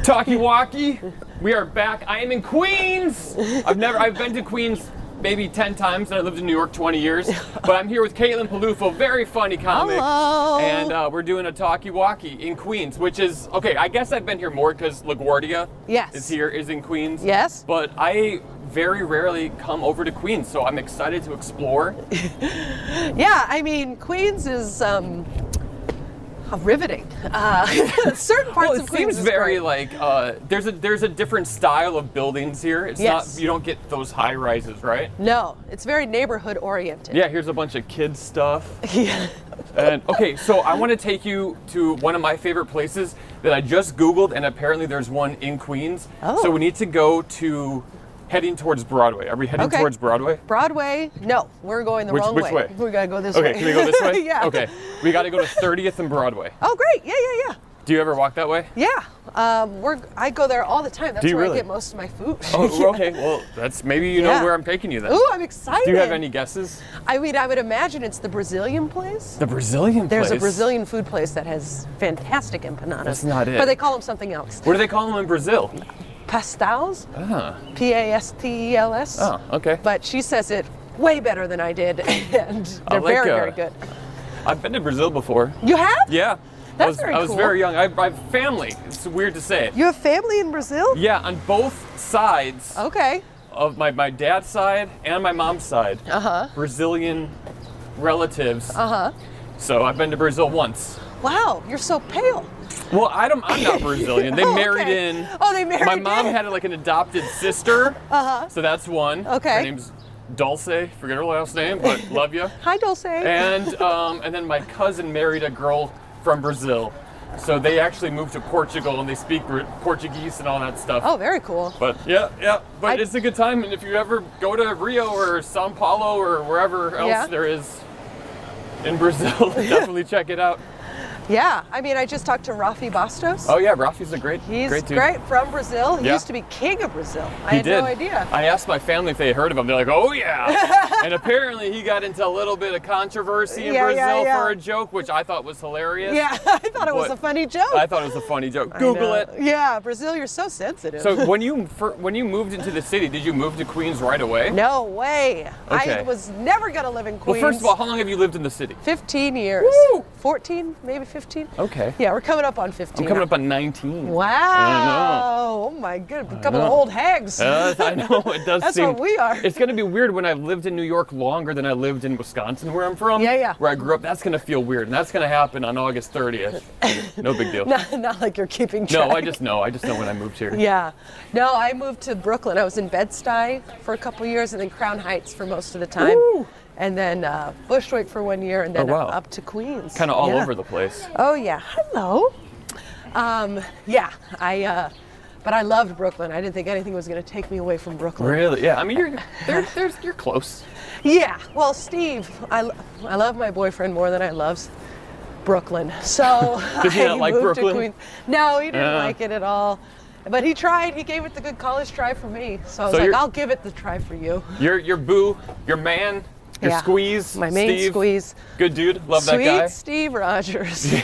Talkie-walkie, we are back. I am in Queens. I've been to Queens maybe 10 times, and I lived in New York 20 years. But I'm here with Caitlin Peluffo, very funny comic. Hello. And we're doing a talkie-walkie in Queens, which is, okay, I guess I've been here more because LaGuardia is in Queens. Yes. But I very rarely come over to Queens, so I'm excited to explore. Yeah, I mean, Queens is riveting. Certain parts of Queens seems is very great. like there's a different style of buildings here. It's not, you don't get those high rises, right? No, it's very neighborhood oriented. Yeah, here's a bunch of kids stuff. Yeah. And okay, so I want to take you to one of my favorite places that I just Googled, and apparently there's one in Queens. Oh. So we need to go to heading towards Broadway. Are we heading towards Broadway? Broadway? No, we're going the wrong way. Which way? We gotta go this way. Okay, can we go this way? Yeah. Okay, we got to go to 30th and Broadway. Oh, great. Yeah. Do you ever walk that way? Yeah. I go there all the time. That's Do you where really? I get most of my food. Oh, okay. Well, that's maybe you know where I'm taking you then. Ooh, I'm excited. Do you have any guesses? I mean, I would imagine it's the Brazilian place. The Brazilian place? There's a Brazilian food place that has fantastic empanadas. That's not it. But they call them something else. What do they call them in Brazil? Pastels? Ah. P-A-S-T-E-L-S. Oh, okay. But she says it way better than I did, and they're very, very good. I've been to Brazil before. You have? Yeah. That's very cool. I was very young. I have family. It's weird to say it. You have family in Brazil? Yeah, on both sides Okay. of my dad's side and my mom's side. Brazilian relatives. So I've been to Brazil once. Wow, you're so pale. Well, I'm not Brazilian. They married in. Oh, they married My mom in. had like an adopted sister. So that's one. Okay. Her name's Dulce. Forget her last name, but love you. Hi, Dulce. And then my cousin married a girl from Brazil. So they actually moved to Portugal and they speak Portuguese and all that stuff. Oh, very cool. But yeah. But it's a good time, and if you ever go to Rio or Sao Paulo or wherever else there is in Brazil, definitely check it out. Yeah, I mean, I just talked to Rafi Bastos. Oh yeah, Rafi's a great He's dude. great from Brazil. He Yeah. used to be king of Brazil. I He had did. no idea. I asked my family if they had heard of him. They're like, oh yeah. And apparently he got into a little bit of controversy in Brazil for a joke, which I thought was hilarious. Yeah, I thought it was a funny joke. I thought it was a funny joke. Google it. Yeah, Brazil, you're so sensitive. So when you moved into the city, did you move to Queens right away? No way. Okay. I was never going to live in Queens. Well, first of all, how long have you lived in the city? 15 years. Woo! 14, maybe 15. Okay. Yeah, we're coming up on 15. I'm coming up on 19. Wow. I know. Oh my goodness. A couple of old hags. I know, it does That's seem. what we are. It's going to be weird when I've lived in New York longer than I lived in Wisconsin, where I'm from. Yeah. Where I grew up. That's going to feel weird, and that's going to happen on August 30th. No big deal. Not like you're keeping track. No, I just know when I moved here. Yeah. No, I moved to Brooklyn. I was in Bed-Stuy for a couple years, and then Crown Heights for most of the time. Woo! And then Bushwick for 1 year, and then wow. up to Queens. Kind of all over the place. Oh yeah. Hello. But I loved Brooklyn. I didn't think anything was going to take me away from Brooklyn. Really? Yeah. I mean, you're close. Yeah. Well, Steve, I love my boyfriend more than I love Brooklyn. So Did he not like moved Brooklyn? to Queens. No, he didn't like it at all. But he tried. He gave it the good college try for me. So I was like, I'll give it the try for you. Your boo, your man, your squeeze, my main Steve. squeeze. Good dude. Love that guy. Sweet Steve Rogers.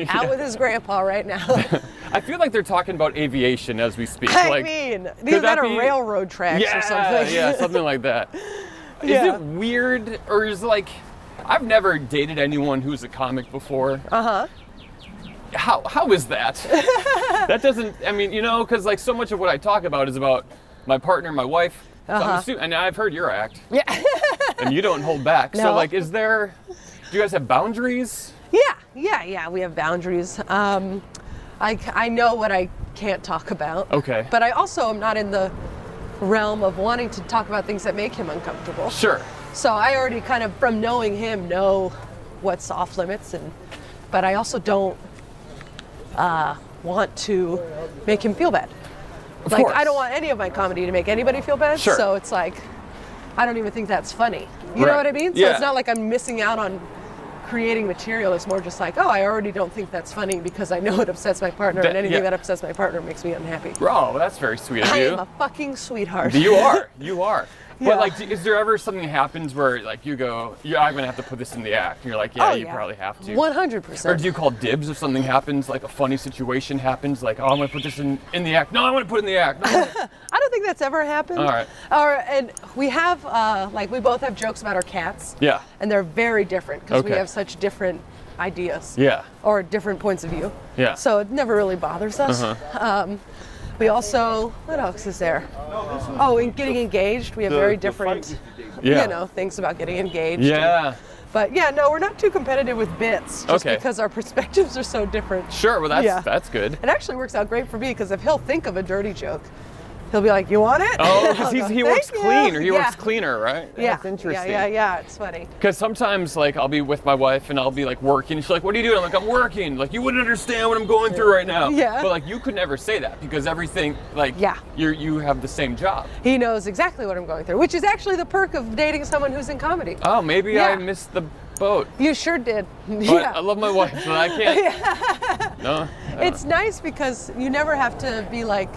Out with his grandpa right now. I feel like they're talking about aviation as we speak. I mean, these are railroad tracks or something. Yeah, something like that. Is it weird, or is like, I've never dated anyone who's a comic before. How is that? That doesn't, I mean, because like so much of what I talk about is about my partner, my wife. So I'm assuming, and I've heard your act. Yeah. And you don't hold back. No. So like, do you guys have boundaries? Yeah, we have boundaries. I know what I can't talk about. Okay. But I also am not in the realm of wanting to talk about things that make him uncomfortable. Sure. So I already kind of, from knowing him, know what's off limits, but I also don't want to make him feel bad. Of Like, course. I don't want any of my comedy to make anybody feel bad. Sure. So it's like, I don't even think that's funny. You know what I mean? So Yeah. it's not like I'm missing out on creating material. It's more just like, oh, I already don't think that's funny because I know it upsets my partner, and anything that upsets my partner makes me unhappy. Oh, that's very sweet of you. I am a fucking sweetheart. You are. You are. Yeah. But like, is there ever something that happens where like you go, I'm gonna have to put this in the act, and you're like, yeah, you probably have to. 100%. Or do you call dibs if something happens, like a funny situation happens, like, oh, I'm gonna put this in the act. No, I want to put it in the act. No. I don't think that's ever happened. All right. And we have like we both have jokes about our cats. Yeah. And they're very different because we have such different ideas. Yeah. Or different points of view. Yeah. So it never really bothers us. We also, what else is there? Oh, in getting engaged, we have very different, you know, things about getting engaged. Yeah. But yeah, no, we're not too competitive with bits, just because our perspectives are so different. Sure, well that's good. It actually works out great for me because if he'll think of a dirty joke, he'll be like, you want it? Oh, because he works clean, or he works cleaner, right? Yeah. That's interesting. Yeah, it's funny. Because sometimes, like, I'll be with my wife and I'll be like working. She's like, what are you doing? I'm like, I'm working. Like, you wouldn't understand what I'm going through right now. Yeah. But like, you could never say that because everything, like, you have the same job. He knows exactly what I'm going through, which is actually the perk of dating someone who's in comedy. Oh, maybe I missed the boat. You sure did. But I love my wife, but I can't. No. It's nice because you never have to be like,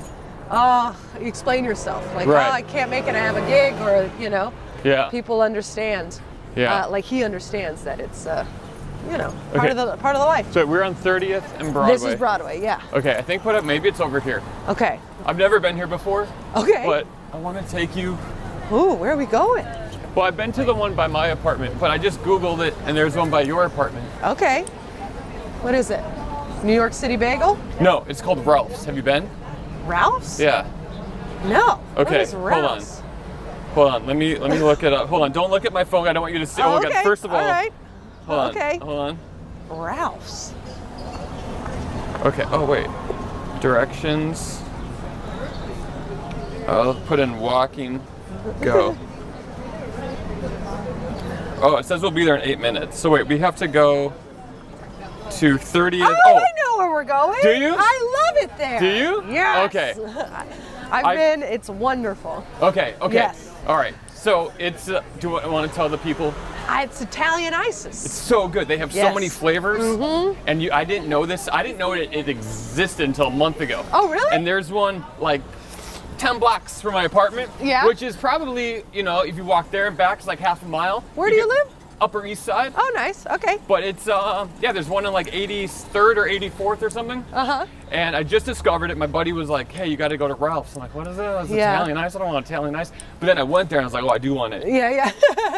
explain yourself. Like, I can't make it, I have a gig, or, you know. Yeah. People understand. Yeah. Like, he understands that it's, you know, part of the life. So we're on 30th and Broadway. This is Broadway, yeah. Okay, I think maybe it's over here. Okay. I've never been here before. Okay. But I want to take you. Ooh, where are we going? Well, I've been to the one by my apartment, but I just Googled it, and there's one by your apartment. Okay. What is it? New York City Bagel? No, it's called Ralph's. Have you been? Ralph's? Yeah. No. Okay. What is Ralph's? Hold on. Let me look it up. Hold on. Don't look at my phone. I don't want you to see. Oh, okay. First of all. Right. Hold on. Hold on. Ralph's. Okay. Oh wait. Directions. I'll put in walking. Go. Oh, it says we'll be there in 8 minutes. So wait, we have to go to 30th. Oh, I know where we're going. Do you? I love it there. Do you? Yes. Okay. I've been. It's wonderful. Okay. Yes. All right. So it's. Do I want to tell the people? It's Italian Isis. It's so good. They have so many flavors. And I didn't know this. I didn't know it existed until a month ago. Oh, really? And there's one like 10 blocks from my apartment. Yeah. Which is probably, you know, if you walk there and back, it's like half a mile. Where do you live? Upper East Side. Oh, nice. Okay. But it's, there's one in like 83rd or 84th or something. And I just discovered it. My buddy was like, hey, you got to go to Ralph's. I'm like, what is it? It's Italian Ice. I don't want Italian Ice. But then I went there and I was like, oh, I do want it. Yeah.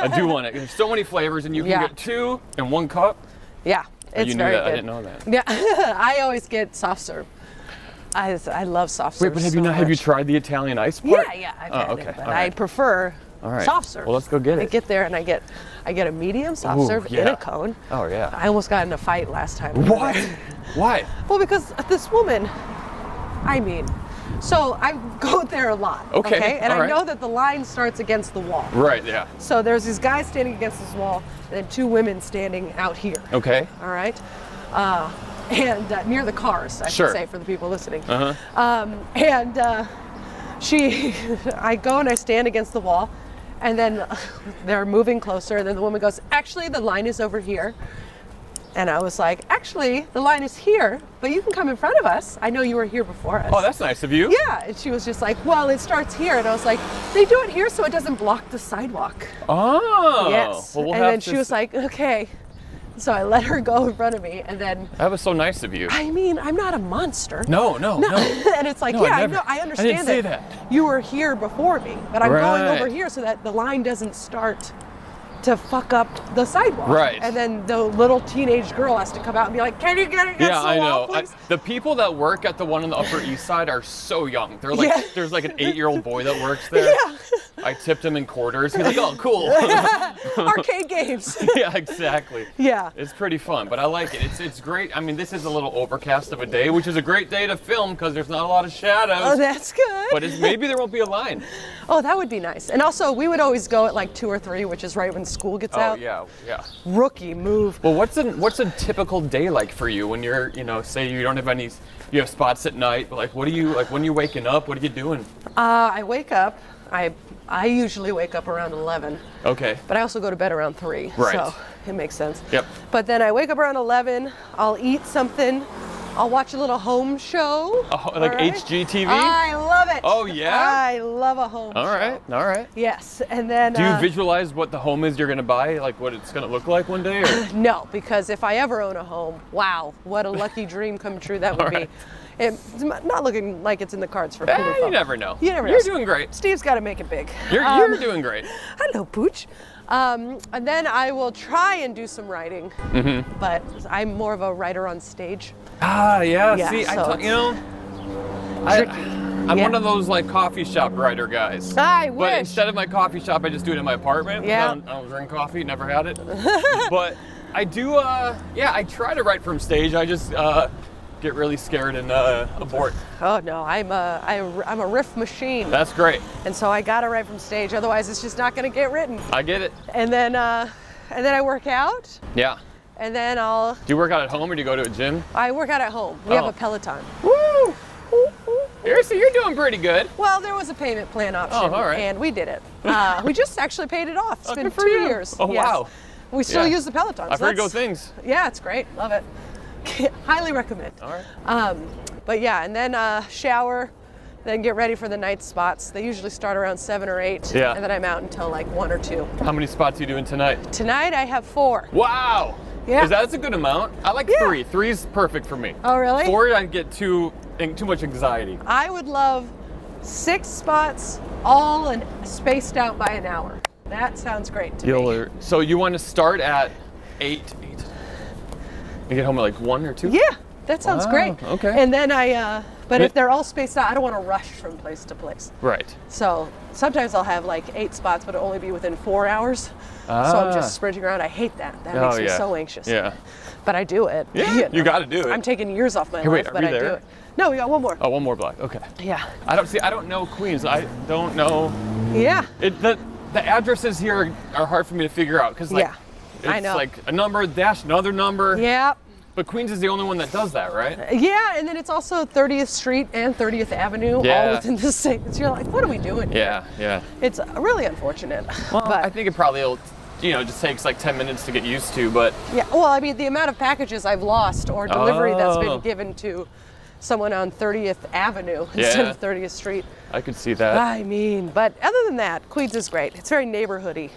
I do want it. There's so many flavors, and you can get 2 in 1 cup. Yeah. It's very good. I didn't know that. Yeah. I always get soft serve. I love soft serve. Wait, but have you tried the Italian Ice part? Yeah. I've had it, but I prefer soft serve. Well, let's go get it. I get there and I get a medium soft serve in a cone. Oh yeah. I almost got in a fight last time. What? Why? Well, because this woman, so I go there a lot. Okay. And I know that the line starts against the wall. Right. Yeah. So there's these guys standing against this wall, and then 2 women standing out here. Okay. All right. And near the cars, I should say, for the people listening. I go and I stand against the wall, and then they're moving closer, and then the woman goes, actually, the line is over here. And I was like, actually, the line is here, but you can come in front of us. I know you were here before us. Oh, that's nice of you. Yeah, and she was just like, well, it starts here. And I was like, they do it here so it doesn't block the sidewalk. Oh. Yes. Well, and then she was like, okay. So I let her go in front of me, and then... That was so nice of you. I mean, I'm not a monster. No. And it's like, I understand I didn't say that. You were here before me, but I'm going over here so that the line doesn't start to fuck up the sidewalk. Right. And then the little teenage girl has to come out and be like, can you get against the wall, please? The people that work at the one on the Upper East Side are so young. They're like, there's like an 8-year-old boy that works there. Yeah. I tipped him in quarters. He's like, oh, cool. Arcade games. Yeah, exactly. Yeah. It's pretty fun, but I like it. It's great. I mean, this is a little overcast of a day, which is a great day to film because there's not a lot of shadows. Oh, that's good. But maybe there won't be a line. Oh, that would be nice. And also, we would always go at like 2 or 3, which is right when school gets out. Oh, yeah. Rookie move. Well, what's a typical day like for you when you're, say you don't have any, you have spots at night, but like, what do you, like when you're waking up, what are you doing? I wake up, I usually wake up around 11. Okay. But I also go to bed around 3. Right. So it makes sense. Yep. But then I wake up around 11. I'll eat something. I'll watch a little home show. Oh, like HGTV? I love it. Oh, yeah? I love a home show. All right. Yes, and then... Do you visualize what the home is you're going to buy, like what it's going to look like one day? Or? No, because if I ever own a home, wow, what a lucky dream come true that would be. It's not looking like it's in the cards for Poodle You never know. You never know. You're doing great. Steve's got to make it big. You're doing great. Hello, Pooch. And then I will try and do some writing, but I'm more of a writer on stage. Ah, yeah. See, so you know, I'm one of those like coffee shop writer guys. I But wish. instead of my coffee shop, I just do it in my apartment. Yeah. I don't drink coffee, never had it. But I do, I try to write from stage. I just get really scared and abort. Oh no, I'm a riff machine. That's great. And so I gotta write from stage, otherwise it's just not gonna get written. I get it. And then I work out, Yeah. and then Do you work out at home or do you go to a gym? I work out at home. We have a Peloton. Woo! So you're doing pretty good. Well, there was a payment plan option, all right. and we did it. We just actually paid it off. It's been good for 2 you. years. Oh, Yes. wow. We still Yeah. use the Peloton. I've heard good things. Yeah, it's great. Love it. Highly recommend. All right. But yeah, and then shower, then get ready for the night spots. They usually start around 7 or 8, Yeah. and then I'm out until like 1 or 2. How many spots are you doing tonight? Tonight I have 4. Wow. Yeah. That's a good amount. I like Yeah. 3. 3's perfect for me. Oh, really? 4, I get too much anxiety. I would love 6 spots, all spaced out by an hour. That sounds great to me. So you want to start at 8 and get home at like 1 or 2? Yeah, that sounds Wow, great. okay. And then but if they're all spaced out, I don't want to rush from place to place. Right. So sometimes I'll have like 8 spots, but it'll only be within 4 hours. So I'm just sprinting around. I hate that. That makes me so anxious. Yeah. But I do it. Yeah, you got to do it. I'm taking years off my Hey, wait, life, are but we I there? do it. No, we got one more. Oh, one more block. Okay. Yeah. I don't know Queens. I don't know. Yeah. The addresses here are hard for me to figure out because Yeah, I know. It's like a number dash another number. Yeah. But Queens is the only one that does that, right? Yeah, and then it's also 30th Street and 30th Avenue, all Yeah. within the same. So you're like, what are we doing? Yeah, yeah. It's really unfortunate. Well, but I think it probably just takes like 10 minutes to get used to, but yeah, well, I mean, the amount of packages I've lost or delivery that's Oh. been given to someone on 30th Avenue instead Yeah. of 30th Street. I could see that. I mean, but other than that, Queens is great. It's very neighborhoody,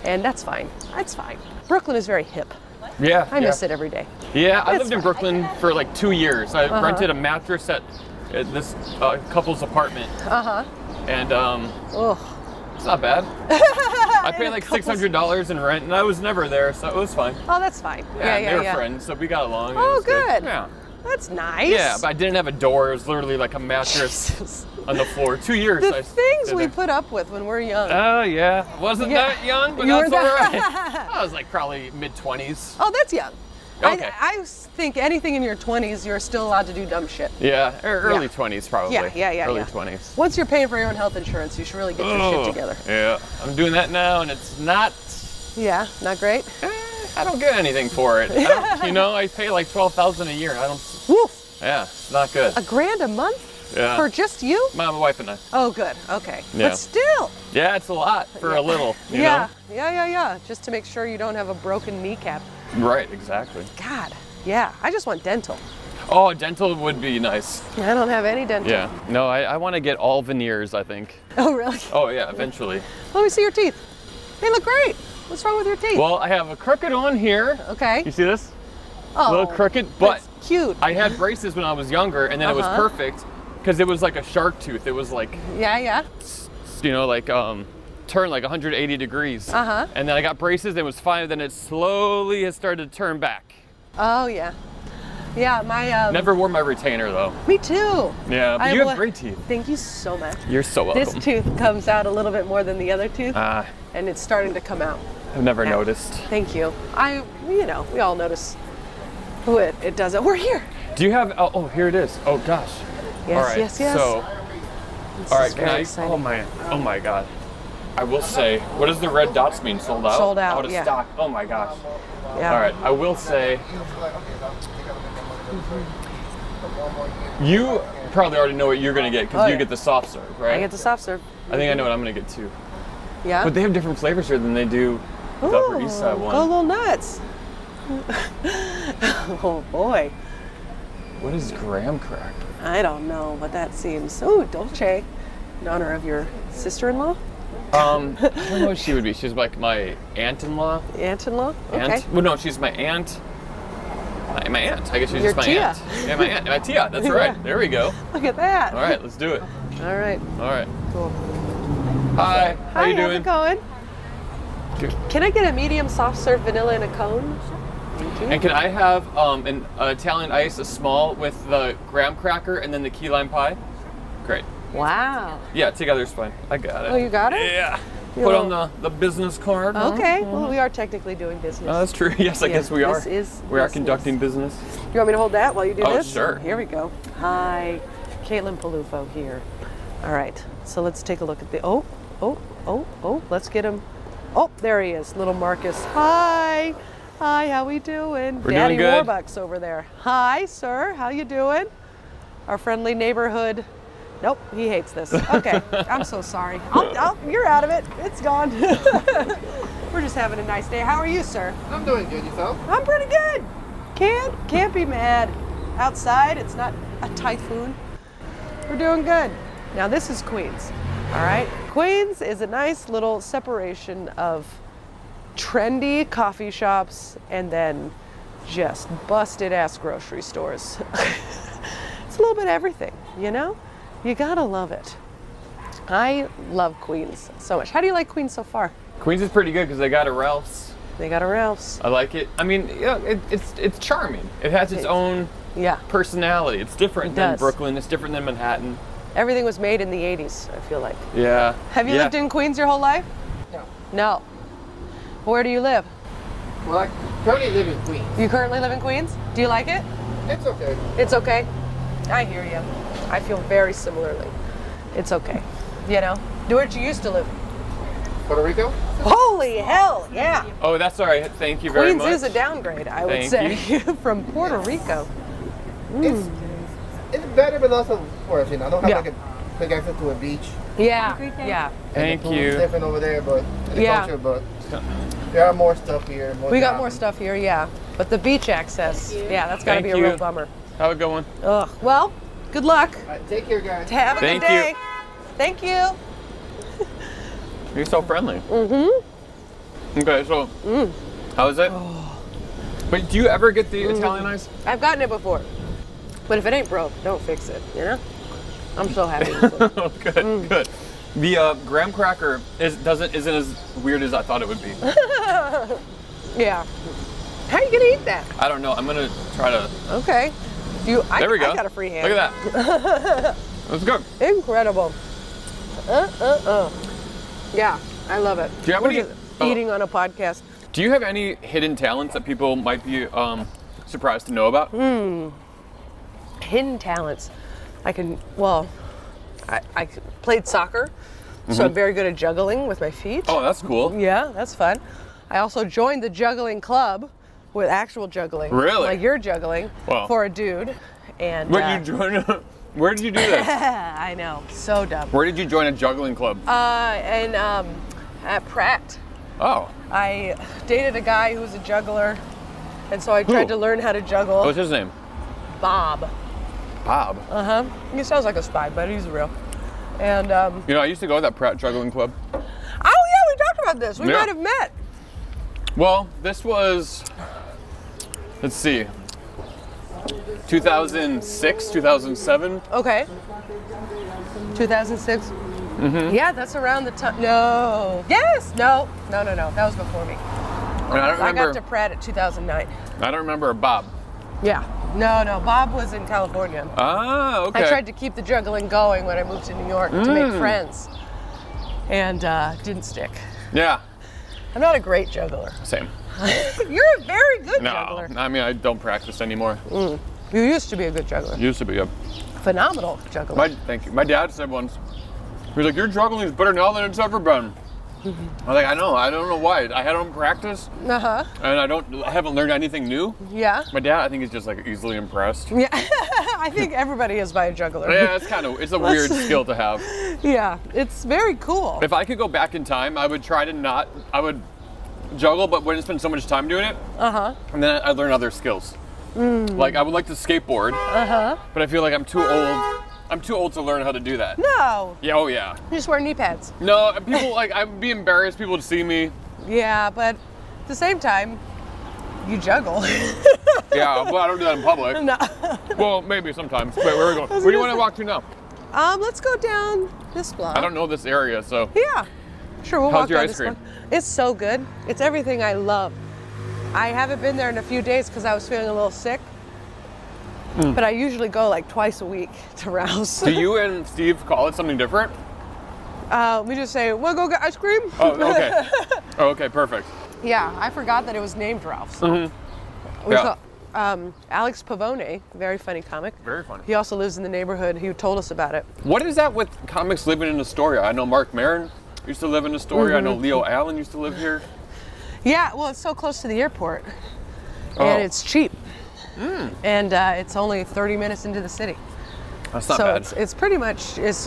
and that's fine. That's fine. Brooklyn is very hip. Yeah. I miss it every day. Yeah, I That's lived in Brooklyn for like 2 years. I rented a mattress at this couple's apartment. And Ugh. it's not bad. I paid like $600 in rent, and I was never there, so it was fine. Oh, that's fine. Yeah, they were friends, so we got along. It Oh, was good. Yeah. That's nice. Yeah, but I didn't have a door. It was literally like a mattress Jesus. on the floor. 2 years. The I things stayed we there. put up with when we're young. Oh, yeah. Wasn't Yeah. that young, but You that's were all that- right. I was like probably mid-20s. Oh, that's young. Okay. I think anything in your 20s, you're still allowed to do dumb shit. Yeah, early 20s probably. Yeah. Early 20s. Once you're paying for your own health insurance, you should really get your shit together. Yeah, I'm doing that now, and it's not. Yeah, not great. I don't get anything for it. I pay like $12,000 a year. I don't. Woof. Yeah, it's not good. $1,000 a month Yeah. for just you? My wife and I. Oh, good. Okay. Yeah. But still. Yeah, it's a lot for a little. You Yeah. know? Yeah. Just to make sure you don't have a broken kneecap. Right. Exactly. God. Yeah. I just want dental. Oh, dental would be nice. I don't have any dental. Yeah. No, I want to get all veneers. I think. Oh, really? Oh yeah, eventually. Let me see your teeth. They look great. What's wrong with your teeth? Well, I have a crooked one here. Okay. You see this? Oh, A little crooked, but that's cute. I had braces when I was younger, and then it was perfect because it was like a shark tooth. It was like, Yeah. turned like 180 degrees. Uh-huh. And then I got braces, and it was fine. Then it slowly has started to turn back. Oh, yeah. Yeah, my Never wore my retainer though. Me too. Yeah, but you have great teeth. Thank you so much. You're so welcome. This tooth comes out a little bit more than the other tooth, Ah, and it's starting to come out. I've never Yeah. noticed. Thank you. We all notice who it does it. We're here. Do you have? Oh, here it is. Oh gosh. Yes, all right, yes. So, This all right, is can very I? exciting. Oh my God. I will say, what does the red dots mean? Sold out. Sold out, Out of yeah. stock. Oh my gosh. Yeah. All right, I will say. You probably already know what you're gonna get because Oh, you yeah. get the soft serve, right? I get the soft serve. I think I know what I'm gonna get too. Yeah. But they have different flavors here than they do The Upper East Side one. Go a little nuts. Oh boy. What is graham cracker? I don't know, but that seems. Oh, Dolce, in honor of your sister-in-law. I don't know what she would be. She's like my aunt-in-law. Aunt-in-law. Okay. Aunt? Well, no, she's my aunt. My aunt. I guess she's Your just my tia. aunt. Yeah, my aunt. My tia. That's right. Yeah. There we go. Look at that. All right, let's do it. All right. All right. Cool. Hi. How you How's doing? it going? Good. Can I get a medium soft serve vanilla in a cone? Thank you. And can I have an Italian ice, a small, with the graham cracker and then the key lime pie? Great. Wow. Yeah, together's fine. I got it. Oh, you got it? Yeah. You Put little- on the business card. Okay. Well, we are technically doing business. Oh, that's true. Yes, I Yeah, guess we are. this is We are business. conducting business. You want me to hold that while you do Oh, this? sure. Here we go. Hi, Caitlin Palufo here. All right, so let's take a look at the, oh, let's get him. Oh, there he is, little Marcus. Hi, how we doing? We're Daddy doing good. Warbucks over there. Hi, sir, how you doing? Our friendly neighborhood. Nope, he hates this. Okay, I'm so sorry. You're out of it. It's gone. We're just having a nice day. How are you, sir? I'm doing good, yourself? I'm pretty good. Can't be mad. Outside, it's not a typhoon. We're doing good. Now this is Queens. All right. Queens is a nice little separation of trendy coffee shops and then just busted ass grocery stores. It's a little bit of everything, you know? You gotta love it. I love Queens so much. How do you like Queens so far? Queens is pretty good because they got a Ralph's. They got a Ralph's. I like it. I mean, yeah, it's charming. It has its own Yeah. personality. It's different It than does. Brooklyn. It's different than Manhattan. Everything was made in the 80s, I feel like. Yeah. Have you lived in Queens your whole life? No. No. Where do you live? Well, I currently live in Queens. You currently live in Queens? Do you like it? It's okay. It's okay. I hear you. I feel very similarly. It's okay. You know? Where'd you used to live? Puerto Rico? Holy hell, yeah. Oh, that's all right. Thank you very Queens much. is a downgrade, I would Thank say, from Puerto Rico. It's better, but also worse. You know, I don't have Yeah. like a quick access to a beach. Yeah, yeah. Thank And the food's you. different over there, but in the Yeah. culture, but there are more stuff here. More We got jobs. more stuff here, yeah. But the beach access, yeah, that's got to Thank be a you. real bummer. Have a good one. Ugh. Well, good luck. All right, take care, guys. Have a Thank good you. day. Thank you. You're so friendly. Mm-hmm. Okay, so how is it? But do you ever get the Italian ice? I've gotten it before. But if it ain't broke, don't fix it, you know? I'm so happy with it. Oh, good, good. The graham cracker isn't as weird as I thought it would be. Yeah. How are you gonna eat that? I don't know. I'm gonna try to. Okay. There we go. I got a free hand. Look at that. That's good. Incredible. Yeah, I love it. Do you have We're any- just eating on a podcast. Do you have any hidden talents that people might be surprised to know about? Hidden talents. I played soccer, so I'm very good at juggling with my feet. Oh, that's cool. Yeah, that's fun. I also joined the juggling club with actual juggling. Really? Like you're juggling Wow. for a dude. And Wait, you joined? Where did you do this? I know, so dumb. Where did you join a juggling club? At Pratt, Oh, I dated a guy who was a juggler, and so I tried Who? to learn how to juggle. what's his name? Bob. Bob. He sounds like a spy, but he's real. And You know, I used to go to that Pratt juggling club. oh yeah, we talked about this. We Yeah. might have met. Well, this was, let's see, 2006, 2007. Okay. 2006. Mm-hmm. Yeah, that's around the time. No. Yes. No. No. That was before me. And I don't I remember. got to Pratt at 2009. I don't remember Bob. Yeah. No. Bob was in California. Ah, okay. I tried to keep the juggling going when I moved to New York to make friends, and didn't stick. Yeah, I'm not a great juggler. same. You're a very good No, juggler. I mean I don't practice anymore. You used to be a good juggler. Used to be good. Phenomenal juggler. Thank you. My dad said once, he was like, "Your juggling is better now than it's ever been." I was like, I know. I don't know why. I don't practice, Uh-huh. and I haven't learned anything new. Yeah. My dad, I think, is just like easily impressed. Yeah. I think everybody is by a juggler. Yeah, it's a weird skill to have. Yeah. It's very cool. If I could go back in time, I would try to not. I would juggle, but wouldn't spend so much time doing it. And then I'd learn other skills. Like I would like to skateboard. But I feel like I'm too old. I'm too old to learn how to do that. No. Yeah. Oh yeah. You just wear knee pads. No, people like I'd be embarrassed. People would see me. Yeah, but at the same time, you juggle. Yeah, well, I don't do that in public. No. Well, maybe sometimes. Wait, where are we going? Where do you want to walk to now? Let's go down this block. I don't know this area, so. Yeah. Sure, we'll How's walk your down ice this cream? block. It's so good. It's everything I love. I haven't been there in a few days because I was feeling a little sick. But I usually go like twice a week to Ralph's. Do you and Steve call it something different? We just say, we'll go get ice cream. Oh, okay. Oh, okay, perfect. Yeah, I forgot that it was named Ralph's. We Yeah. call, Alex Pavone, very funny comic. Very funny. He also lives in the neighborhood. He told us about it. What is that with comics living in Astoria? I know Mark Maron used to live in Astoria. I know Leo Allen used to live here. Yeah, well, it's so close to the airport, Oh. and it's cheap, and it's only 30 minutes into the city. That's not So bad. it's pretty much, it's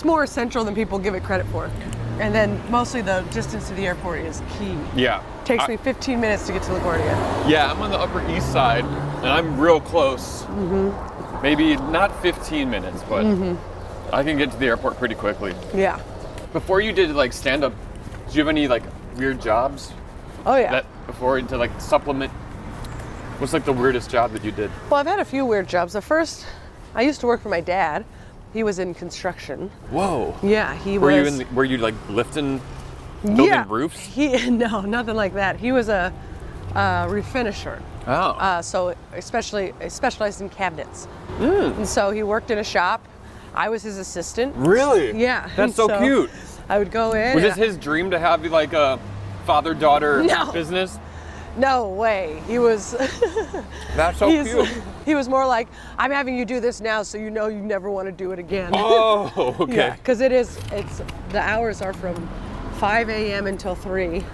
more central than people give it credit for. And then mostly the distance to the airport is key. Yeah. Takes me 15 minutes to get to LaGuardia. Yeah, I'm on the Upper East Side, and I'm real close. Maybe not 15 minutes, but I can get to the airport pretty quickly. Yeah. Before you did like stand-up, did you have any like weird jobs Oh yeah. that before to like supplement? What's like the weirdest job that you did? Well, I've had a few weird jobs. The first, I used to work for my dad. He was in construction. Whoa. Yeah, he Were was. were you like lifting, building roofs? No, nothing like that. He was a roof finisher. Oh. So especially specialized in cabinets. And so he worked in a shop. I was his assistant. Really? Yeah. That's and so cute. I would go in. Was and this his dream to have like a father-daughter No. business? No way. He was. That's so cute. He was more like, I'm having you do this now, so you know you never want to do it again. Oh, okay. Yeah, because the hours are from 5 a.m. until 3.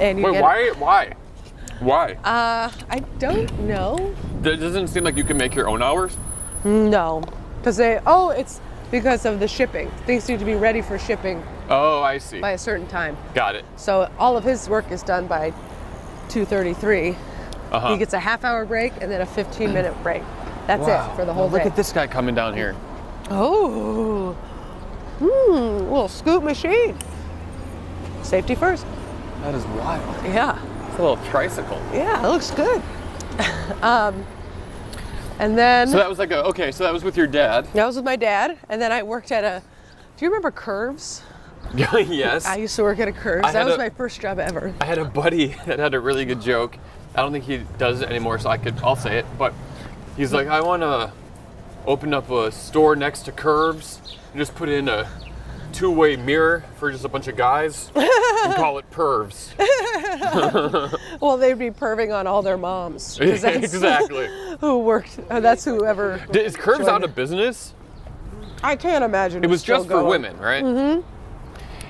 And you Wait, get, why? I don't know. It doesn't seem like you can make your own hours. No, because it's because of the shipping. Things need to be ready for shipping Oh, I see. by a certain time. Got it. So all of his work is done by 2:33. Uh-huh. He gets a half-hour break and then a 15-minute break. That's Wow. it for the whole Look day. at this guy coming down here. Oh, little scoop machine. Safety first. That is wild. Yeah, It's a little tricycle. yeah, it looks good. And then So that was like so that was with your dad. that was with my dad. And then I worked at do you remember Curves? Yes. I used to work at a Curves. I That had was a- my first job ever. I had a buddy that had a really good joke. I don't think he does it anymore, so I'll say it. But he's like, I want to open up a store next to Curves and just put in a two-way mirror for just a bunch of guys and call it Pervs. Well, they'd be perving on all their moms. 'Cause that's Exactly. Who worked? That's whoever. Is Curves joined out it. of business? I can't imagine. It was it's still just for going. women, right?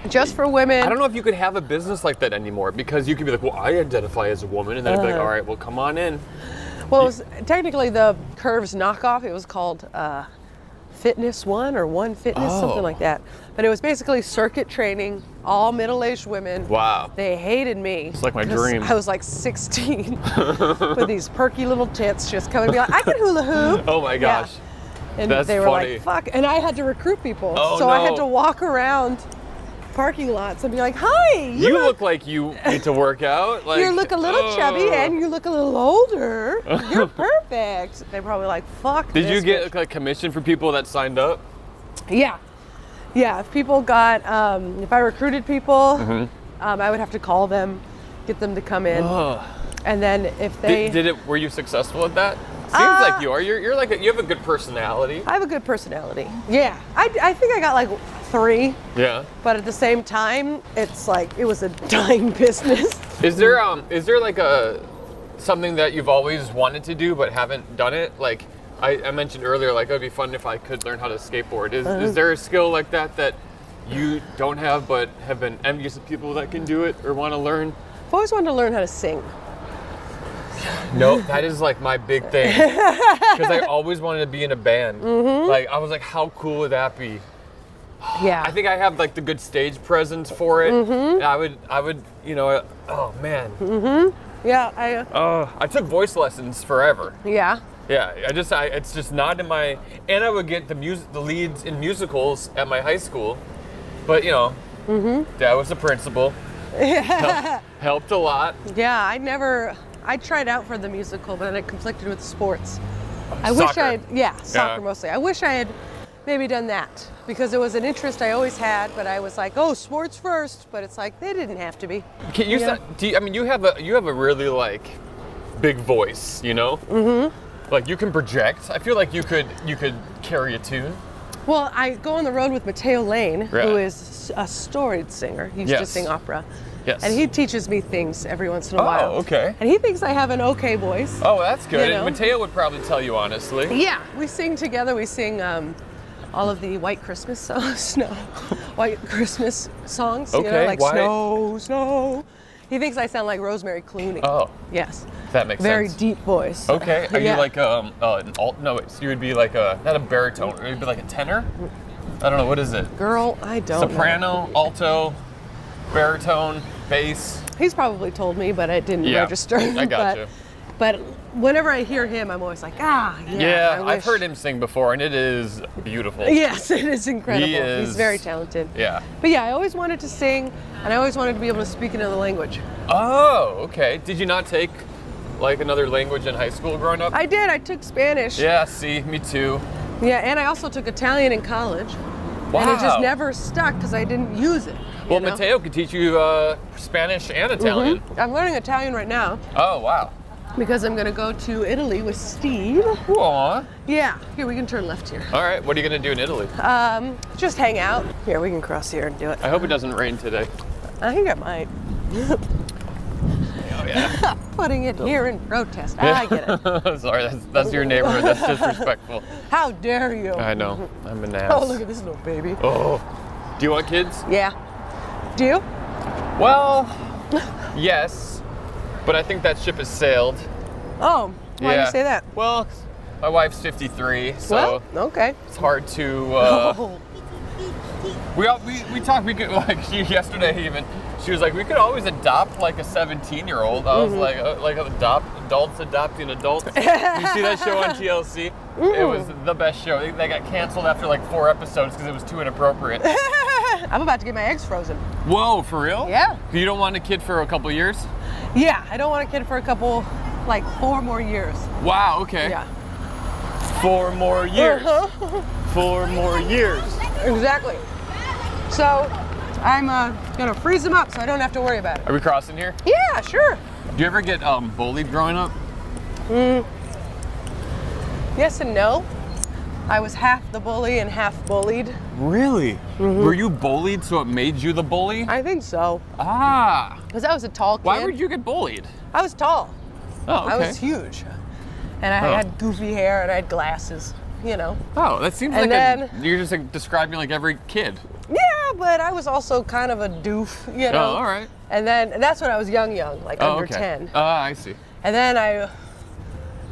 Just for women. I don't know if you could have a business like that anymore because you could be like, well, I identify as a woman, and then it'd be like, all right, well, come on in. Well, it was technically the Curves knockoff. It was called Fitness One or One Fitness, Oh. something like that. But it was basically circuit training, all middle-aged women. Wow. They hated me. It's like my 'cause dream. I was like 16 with these perky little tits just coming and be like, I can hula hoop. Oh my gosh. And That's they were funny. like, fuck. And I had to recruit people. Oh, so I had no. to walk around parking lots and be like, hi, You look like you need to work out. Like, you look a little chubby and you look a little older. You're perfect. They're probably like, fuck. Did you this get bitch. like commission for people that signed up? Yeah. Yeah. If people got, if I recruited people, I would have to call them, get them to come in. And then if they. Were you successful at that? Seems like you are. You're like, you have a good personality. I have a good personality. Yeah. I think I got like 3, Yeah. but at the same time, it's like, it was a dying business. Is there like something that you've always wanted to do but haven't done it? Like I mentioned earlier, like it would be fun if I could learn how to skateboard. Is there a skill like that you don't have but have been envious of people that can do it or want to learn? I've always wanted to learn how to sing. No, that is like my big thing. Because I always wanted to be in a band. Like I was like, how cool would that be? Yeah. I think I have like the good stage presence for it. And I would, you know, oh man. Yeah, I took voice lessons forever. yeah. Yeah, it's just not in my, and I would get the leads in musicals at my high school, but you know, Dad was the principal. Helped a lot. Yeah, I tried out for the musical, but then it conflicted with sports. I Soccer. wish soccer mostly. I wish I had maybe done that because it was an interest I always had, but I was like, oh, sports first, but it's like they didn't have to be. Can you, I mean, you have a really like big voice, you know? Like you can project. I feel like you could carry a tune. Well, I go on the road with Mateo Lane, Right. who is a storied singer. He used to Yes. sing opera. Yes. And he teaches me things every once in a while. Oh, okay. And he thinks I have an okay voice. Oh, that's good. You know? And Mateo would probably tell you honestly. Yeah, we sing together. We sing all of the White Christmas songs, White Christmas songs. You know, Okay, like why- Snow, Snow. He thinks I sound like Rosemary Clooney. Oh, Yes. that makes Very sense. deep voice. Okay. Are Yeah. you like an alt? No, you would be like not a baritone. You'd be like a tenor. I don't know. What is it? Girl, I don't know. Soprano, alto, baritone, bass. He's probably told me, but it didn't Yeah, register. I gotcha. But whenever I hear him, I'm always like, yeah. Yeah, I I've wish- heard him sing before, and it is beautiful. Yes, it is incredible. He is- He's very talented. Yeah. But yeah, I always wanted to sing, and I always wanted to be able to speak another language. Oh, okay. Did you not take like another language in high school growing up? I did. I took Spanish. Yeah, see, me too. Yeah, and I also took Italian in college. Wow. And it just never stuck because I didn't use it. Well, you know? Mateo could teach you Spanish and Italian. I'm learning Italian right now Oh, wow. because I'm going to go to Italy with Steve. Aw. Yeah, here, we can turn left here. All right, what are you going to do in Italy? Just hang out. Here, we can cross here and do it. I hope it doesn't rain today. I think I might. Oh, yeah. Putting it here in protest. I get it. Sorry, that's your neighborhood. That's disrespectful. How dare you? I know. I'm an ass. Oh, look at this little baby. Oh. Do you want kids? Yeah. Do you? Well, yes. But I think that ship has sailed. Oh, why do Yeah. you say that? Well, my wife's 53, so Well, okay. it's hard to. Oh. We talked. We could yesterday even. She was like, we could always adopt like a 17-year-old. I was like adults adopting adults. You see that show on TLC? It was the best show. They got canceled after like 4 episodes because it was too inappropriate. I'm about to get my eggs frozen. Whoa, for real? Yeah. You don't want a kid for a couple years? Yeah, I don't want a kid for a couple, like 4 more years. Wow. Okay. Yeah. 4 more years. 4 more years. Exactly. So I'm gonna freeze them up so I don't have to worry about it. Are we crossing here? Yeah, sure. Do you ever get bullied growing up? Yes and no. I was half the bully and half bullied. Really? Were you bullied so it made you the bully? I think so. Ah. Because I was a tall kid. Why would you get bullied? I was tall. Oh, okay. I was huge. And I had goofy hair and I had glasses, you know. Oh, that seems And like then- you're just like describing like every kid. Yeah, but I was also kind of a doof, you know. Oh, all right. And then that's when I was young, like Oh, under okay. 10. I see. And then I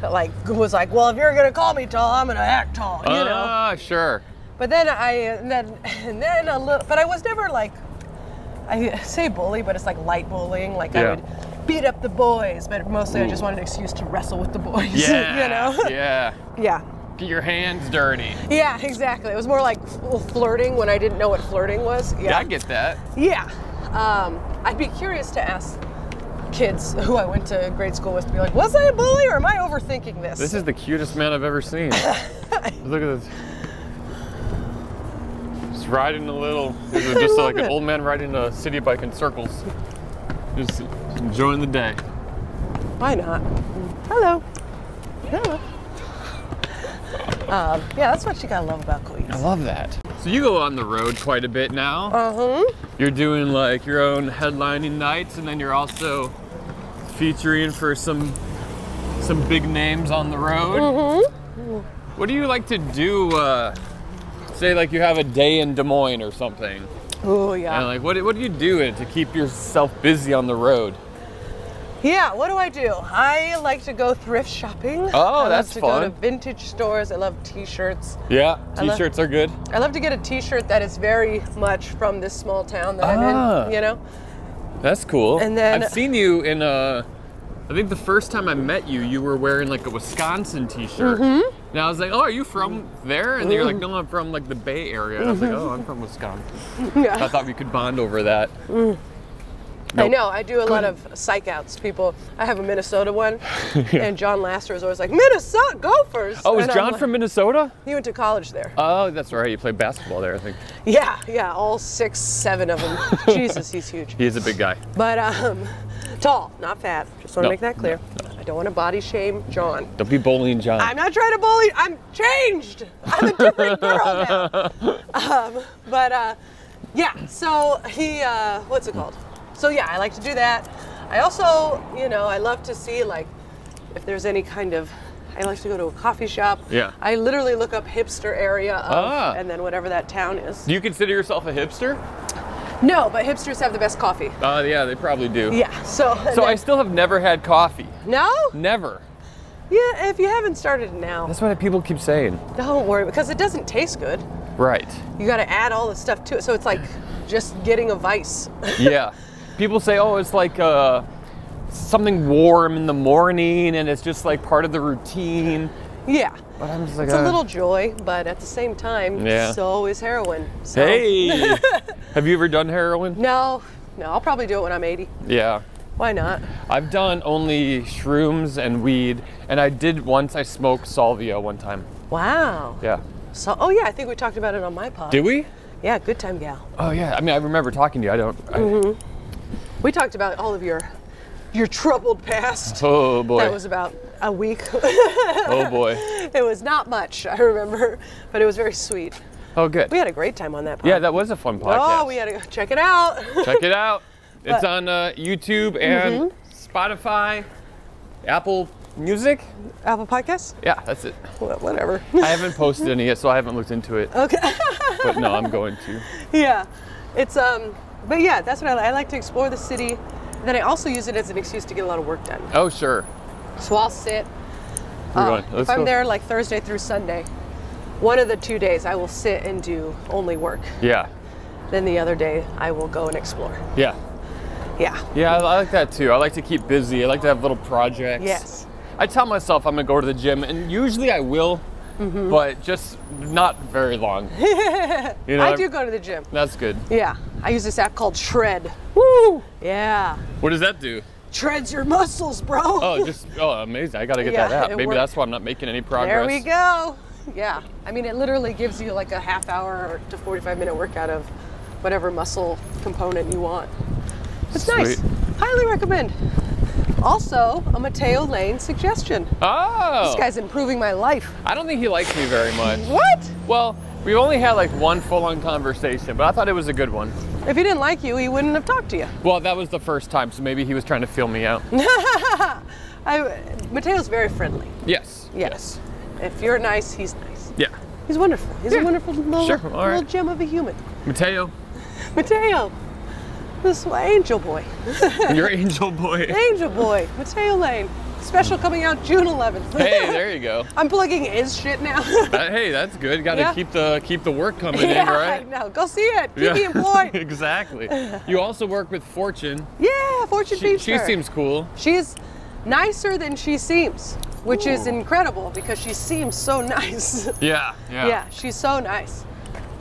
was like, well, if you're gonna call me tall, I'm gonna act tall, you know. Ah, sure. But then and then a little, but I was never like, I say bully, but it's like light bullying. Like I Yeah. would beat up the boys, but mostly I just wanted an excuse to wrestle with the boys. Yeah. You know. Yeah. Yeah. Get your hands dirty. Yeah, exactly. It was more like flirting when I didn't know what flirting was. Yeah, I get that. Yeah. I'd be curious to ask kids who I went to grade school with to be like, was I a bully or am I overthinking this? This is the cutest man I've ever seen. Look at this. Just riding a little, just like an old man riding a city bike in circles. Just enjoying the day. Why not? Hello. Hello. Yeah, that's what you gotta love about Queens. I love that. So you go on the road quite a bit now. Uh-huh. You're doing like your own headlining nights, and then you're also featuring for some big names on the road. Mm-hmm. What do you like to do? Say like you have a day in Des Moines or something, Oh yeah. and like what do you do to keep yourself busy on the road? Yeah, what do? I like to go thrift shopping. Oh, I that's love to fun. go to vintage stores. I love t-shirts. Yeah, t-shirts are good. I love to get a t-shirt that is very much from this small town that I'm in, you know? That's cool. And then I've seen you in I think the first time I met you, you were wearing like a Wisconsin t-shirt. Mm-hmm. And I was like, oh, are you from there? And you're like, no, I'm from like the Bay Area. And I was like, oh, I'm from Wisconsin. Yeah. So I thought we could bond over that. I know, I do a lot of psych outs. People, I have a Minnesota one, and John Lasser is always like, Minnesota Gophers! Oh, is And I'm John like- from Minnesota? He went to college there. Oh, that's right. You played basketball there, I think. Yeah, all 6, 7 of them. Jesus, he's huge. He is a big guy. But tall, not fat. Just want to No, make that clear. I don't want to body shame John. Don't be bullying John. I'm not trying to bully. I'm changed. I'm a different girl now. Yeah. So he, what's it called? So yeah, I like to do that. I also, you know, I love to see like if there's any kind of. I like to go to a coffee shop. Yeah. I literally look up hipster area of, and then whatever that town is. Do you consider yourself a hipster? No, but hipsters have the best coffee. Yeah, they probably do. Yeah. So. So I still have never had coffee. No. Never. Yeah, if you haven't started now, That's what people keep saying. don't worry because it doesn't taste good. Right. You got to add all the stuff to it, so it's like just getting a vice. Yeah. People say, oh, it's like something warm in the morning and it's just like part of the routine. Yeah, But I'm just like, it's a little joy, but at the same time, Yeah. so is heroin. So. Hey! Have you ever done heroin? No, I'll probably do it when I'm 80. Yeah. Why not? I've done only shrooms and weed, and I did once, I smoked salvia one time. Wow. Yeah. So, oh yeah, I think we talked about it on my pod. Did we? Yeah, good time gal. Oh yeah, I mean, I remember talking to you. We talked about all of your troubled past. Oh boy. That was about a week. Oh boy. It was not much, I remember, but it was very sweet. Oh good. We had a great time on that pod. Yeah, that was a fun podcast. Oh, we had to go check it out. Check it out. It's on YouTube and Spotify, Apple Music. Apple Podcasts? Yeah, that's it. Whatever. I haven't posted any yet, so I haven't looked into it. Okay. But no, I'm going to. Yeah. It's but yeah, that's what I like to explore the city. Then I also use it as an excuse to get a lot of work done. Oh sure. So I'll sit. We're going. Let's If I'm go. there like Thursday through Sunday, one of the 2 days I will sit and do only work. Yeah. Then the other day I will go and explore. Yeah. Yeah. Yeah, I like that too. I like to keep busy. I like to have little projects. Yes. I tell myself I'm gonna go to the gym, and usually I will, but just not very long. You know, I do go to the gym. That's good. Yeah. I use this app called Shred. Woo! Yeah. What does that do? Shreds your muscles, bro. Oh, amazing! I gotta get Yeah, that app. it Maybe works. that's why I'm not making any progress. There we go. Yeah. I mean, it literally gives you like a half hour to 45-minute workout of whatever muscle component you want. It's nice. Sweet. Highly recommend. Also, a Mateo Lane suggestion. Oh! This guy's improving my life. I don't think he likes me very much. What? Well, we've only had like one full-on conversation, but I thought it was a good one. If he didn't like you, he wouldn't have talked to you. Well, that was the first time, so maybe he was trying to feel me out. Mateo's very friendly. Yes. Yes. If you're nice, he's nice. Yeah. He's wonderful. He's a wonderful little, Sure, all right. little gem of a human. Mateo, Mateo. This angel boy. you're angel boy. Angel boy. Mateo Lane. Special coming out June 11th. Hey, there you go. I'm plugging his shit now. Hey, that's good. Got to Yeah. keep the work coming Yeah, in, right? I know. Go see it. Keep me employed. Exactly. You also work with Fortune. Yeah, Fortune She Feature. seems cool. She's nicer than she seems, which is incredible because she seems so nice. Yeah. Yeah, she's so nice.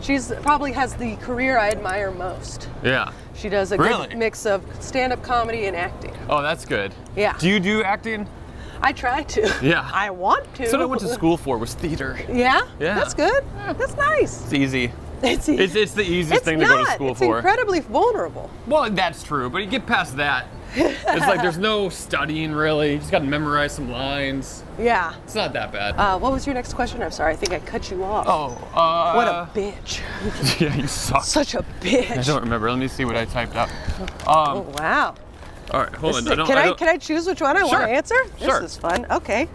She's probably has the career I admire most. Yeah. She does a Really? good mix of stand-up comedy and acting. Oh, that's good. Yeah. Do you do acting? I try to. Yeah. I want to. That's what I went to school for, was theater. Yeah? Yeah. That's good. That's nice. It's easy. It's It's the easiest thing to go to school it's for. incredibly vulnerable. Well, that's true, but you get past that. It's like there's no studying really. You just got to memorize some lines. Yeah. It's not that bad. What was your next question? I'm sorry. I think I cut you off. Oh, What a bitch. Yeah, you suck. Such a bitch. I don't remember. Let me see what I typed up. Oh, wow. All right, hold on. Can I choose which one I want Sure. to answer? Sure. This is fun. Okay.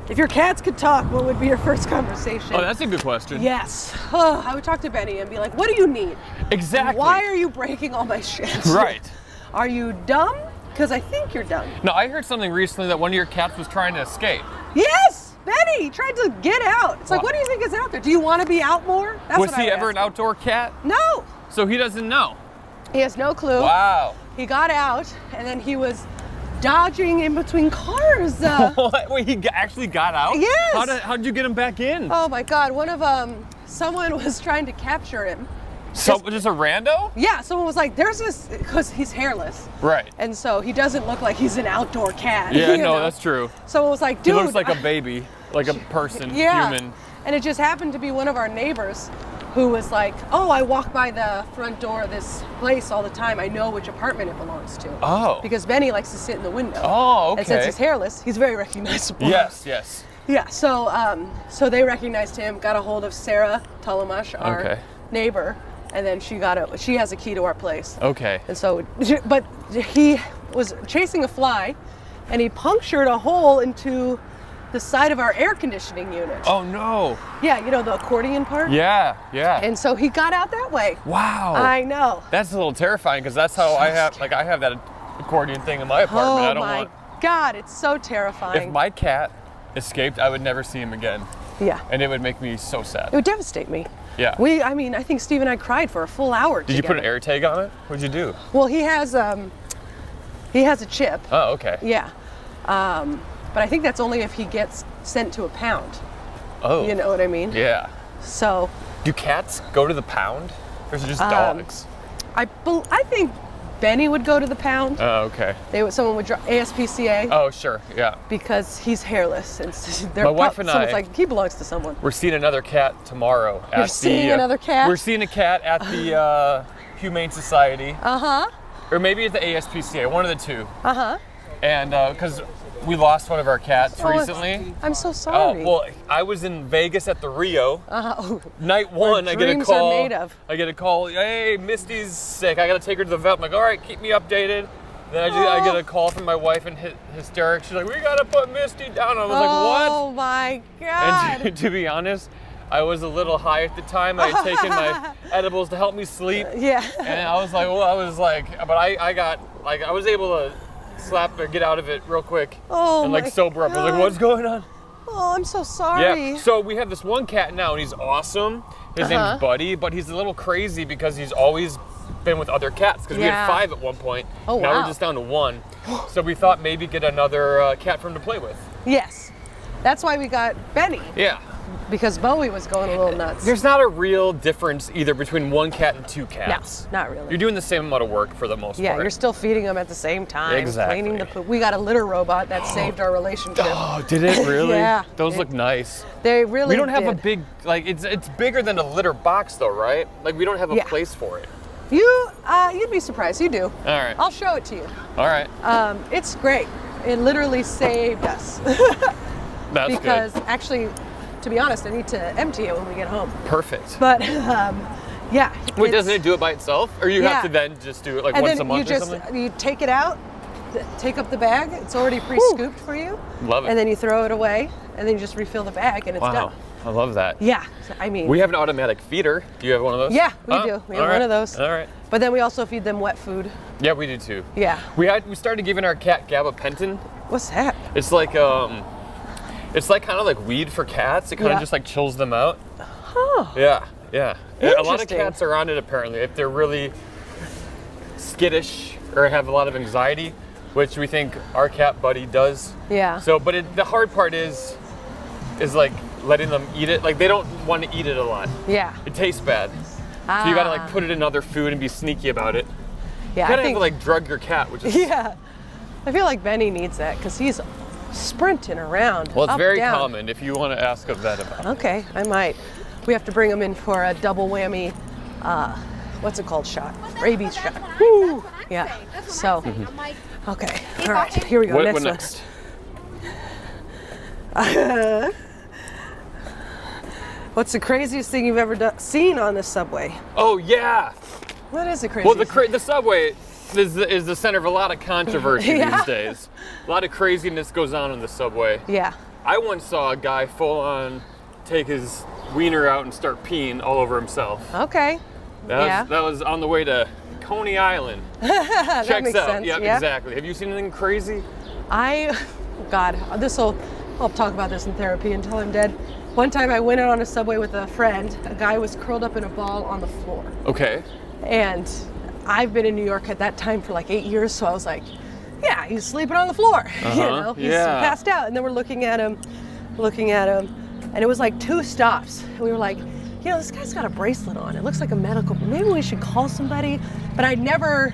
If your cats could talk, what would be your first conversation? Oh, that's a good question. Yes. Oh, I would talk to Benny and be like, what do you need? Exactly. Why are you breaking all my shit? Right. Are you dumb because I think you're done. No, I heard something recently that one of your cats was trying to escape. Yes, Benny tried to get out. It's like, Wow. what do you think is out there? Do you want to be out more? That's Was what I he would ever an ask him. outdoor cat? No, So he doesn't know. he has no clue. Wow. He got out, and then he was dodging in between cars. What? Wait, he actually got out? Yes. How'd you get him back in? Oh my God! One of someone was trying to capture him. So just a rando? Yeah, someone was like, "There's this," because he's hairless, Right. and so he doesn't look like he's an outdoor cat. Yeah, you no, know? that's true. Someone was like, He "Dude," looks like a baby, like a person, yeah. human. And it just happened to be one of our neighbors who was like, "Oh, I walk by the front door of this place all the time. I know which apartment it belongs to." Oh. Because Benny likes to sit in the window. Oh, And since okay. he's hairless, he's very recognizable. Yes, yes. Yeah. So, so they recognized him. Got a hold of Sarah Tulamash, our Okay. neighbor, and then she has a key to our place. Okay. And so, but he was chasing a fly, and he punctured a hole into the side of our air conditioning unit. Oh no. Yeah, you know, the accordion part? Yeah, yeah. And so he got out that way. Wow. I know. That's a little terrifying because that's how I have that accordion thing in my apartment. Oh I don't my want. God, it's so terrifying. If my cat escaped, I would never see him again, yeah, and it would make me so it sad. would devastate me. Yeah. I think Steve and I cried for a full hour Did you put an together. air tag on it? What'd you do? Well, he has a chip. Oh, okay. Yeah. But I think that's only if he gets sent to a pound. Oh. You know what I mean? Yeah. So Do cats go to the pound, or is it just Um, dogs? I think Benny would go to the pound. Oh, okay. Someone would draw ASPCA Oh, sure. Yeah. because he's hairless and My wife and someone's I- like he belongs to someone. We're seeing another cat tomorrow. You're at seeing the, another cat? We're seeing a cat at the Humane Society, Uh-huh. or maybe at the ASPCA, one of the two. Uh-huh. And because we lost one of our cats Oh, recently. I'm so Oh, sorry. well, I was in Vegas at the Rio. Oh, Night one, I get a dreams call. are made of. I get a call. Hey, Misty's sick. I gotta take her to the vet. I'm like, all right, keep me updated. Then I get a call from my wife in hysterics. She's like, we gotta put Misty down. I was like, what? Oh my God. And to be honest, I was a little high at the time. I had taken my edibles to help me sleep. Yeah. And I was like, but I was able to slap or get out of it real quick Oh and like my sober up. I was like, God. what's going on? Oh, I'm so sorry. Yeah. So we have this one cat now, and he's awesome. His name's Buddy, but he's a little crazy because he's always been with other cats. Because we had Yeah. 5 at one point. Oh, now wow. we're just down to 1. So we thought maybe get another cat for him to play with. Yes. That's why we got Benny, Yeah. because Bowie was going a little nuts. There's not a real difference either between 1 cat and 2 cats. No, not really. You're doing the same amount of work for the most Yeah, part. you're still feeding them at the same time. Exactly. Cleaning the poop. We got a litter robot that saved our relationship. Oh, did it really? Yeah. Those look nice. They really We don't have a did. big, like, it's bigger than a litter box though, right? Like, we don't have a Yeah. place for it. You'd be surprised. You do. All right. I'll show it to you. All right. It's great. It literally saved us. That's because good. actually, to be honest, I need to empty it when we get home. Perfect. But yeah. Wait, it's- doesn't it do it by itself? Or you have Yeah. to then just do it like And once then a month you or just something? you take it out, take up the bag. It's already pre-scooped for you. Love it. And then you throw it away, and then you just refill the bag, and it's Wow. done. I love that. Yeah. I mean. We have an automatic feeder. Do you have one of those? Yeah, we Oh, do. We all have right. one of those. All right. But then we also feed them wet food. Yeah, we do too. Yeah. We started giving our cat gabapentin. What's that? It's like kind of like weed for cats. It kind of Yeah. just like chills them out. Huh. Yeah, yeah. A lot of Interesting. cats are on it apparently if they're really skittish or have a lot of anxiety, which we think our cat Buddy does. Yeah. So, but the hard part is like letting them eat it. Like they don't want to eat it a lot. Yeah. It tastes bad. So you gotta like put it in other food and be sneaky about it. Yeah. You I gotta think, have to like drug your cat, which is yeah. I feel like Benny needs that because he's sprinting around. well, it's up, very down. common if you want to ask a vet about it. Okay, I might. We have to bring him in for a double whammy. What's it called? Shot. Rabies shot. Woo! Yeah. So. Okay. All right. Here we go. What next one. next? What's the craziest thing you've ever seen on the subway? Oh yeah. What is the craziest? Well, the subway is the center of a lot of controversy Yeah. these days. A lot of craziness goes on in the subway. Yeah. I once saw a guy full on take his wiener out and start peeing all over himself. Okay. That was on the way to Coney Island. That Checks makes out. sense. Yep, Yeah. exactly. Have you seen anything crazy? God, I'll talk about this in therapy until I'm dead. One time I went out on a subway with a friend. A guy was curled up in a ball on the floor. Okay. And I've been in New York at that time for like 8 years, so I was like, yeah, he's sleeping on the floor. You know, he's passed out. And then we're looking at him, and it was like 2 stops. And we were like, you know, this guy's got a bracelet on. It looks like a medical, maybe we should call somebody. But I never,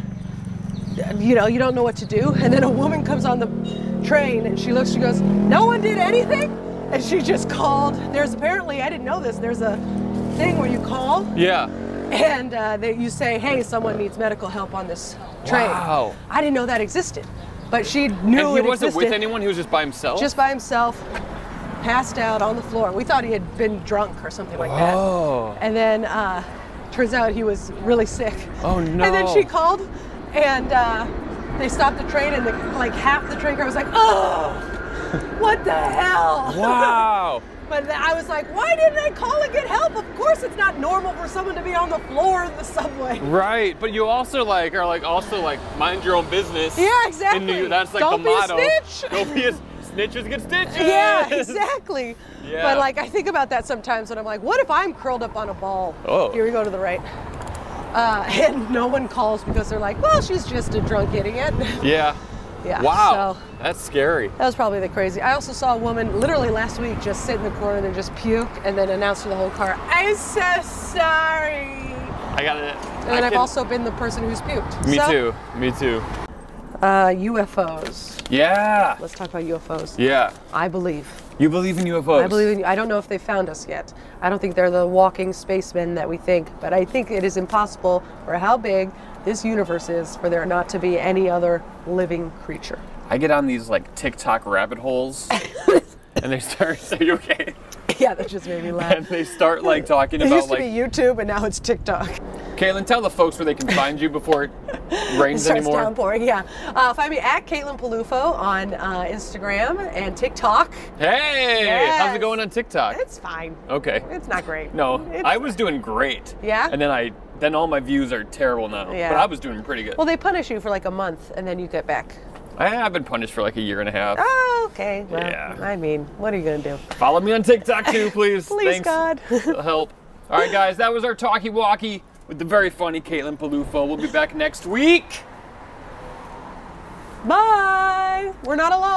you know, you don't know what to do. And then a woman comes on the train and she looks, she goes, no one did anything? And she just called. There's apparently, I didn't know this, there's a thing where you call. Yeah. And you say, hey, someone needs medical help on this train. Wow. I didn't know that existed. But she knew And he it wasn't existed. with anyone, he was just by himself? Just by himself, passed out on the floor. We thought he had been drunk or something like that. Oh. And then turns out he was really sick. Oh no. And then she called and they stopped the train and like half the train car was like, oh, what the hell? Wow. But I was like, why didn't I call and get help? Of course it's not normal for someone to be on the floor in the subway. Right, but you also are mind your own business. Yeah, exactly. That's like Don't the motto. be a snitch. Don't be a snitches get stitches. Yeah, exactly. Yeah. But like I think about that sometimes and I'm like, what if I'm curled up on a ball? Oh. Here we go to the right. And no one calls because they're like, well, she's just a drunk idiot. Yeah. Yeah. Wow. So That's scary. that was probably the crazy. I also saw a woman literally last week just sit in the corner and just puke and then announce to the whole car, I'm so sorry. I got it. And then I've also been the person who's puked. Me So, too. Me too. UFOs. Yeah. Let's talk about UFOs. Yeah. I believe. You believe in UFOs? I believe in. I don't know if they found us yet. I don't think they're the walking spacemen that we think, but I think it is impossible for how big this universe is for there not to be any other living creature. I get on these like TikTok rabbit holes and they start, are you okay? Yeah, that just made me laugh. And they start like talking It about used to like, be YouTube and now it's TikTok. Caitlin, tell the folks where they can find you before it rains Starts anymore. downpouring, yeah. Find me at Caitlin Palufo on Instagram and TikTok. Hey, Yes. how's it going on TikTok? It's fine. Okay. It's not great. No, It's- I was doing great. Yeah? And then all my views are terrible now. Yeah. But I was doing pretty good. Well, they punish you for like a month and then you get back. I've been punished for like a year and a half. Oh, okay. Well, Yeah. I mean, what are you going to do? Follow me on TikTok too, please. Please, Thanks. God. It'll help. All right, guys, that was our talkie walkie with the very funny Caitlin Palufo. We'll be back next week. Bye. We're not alone.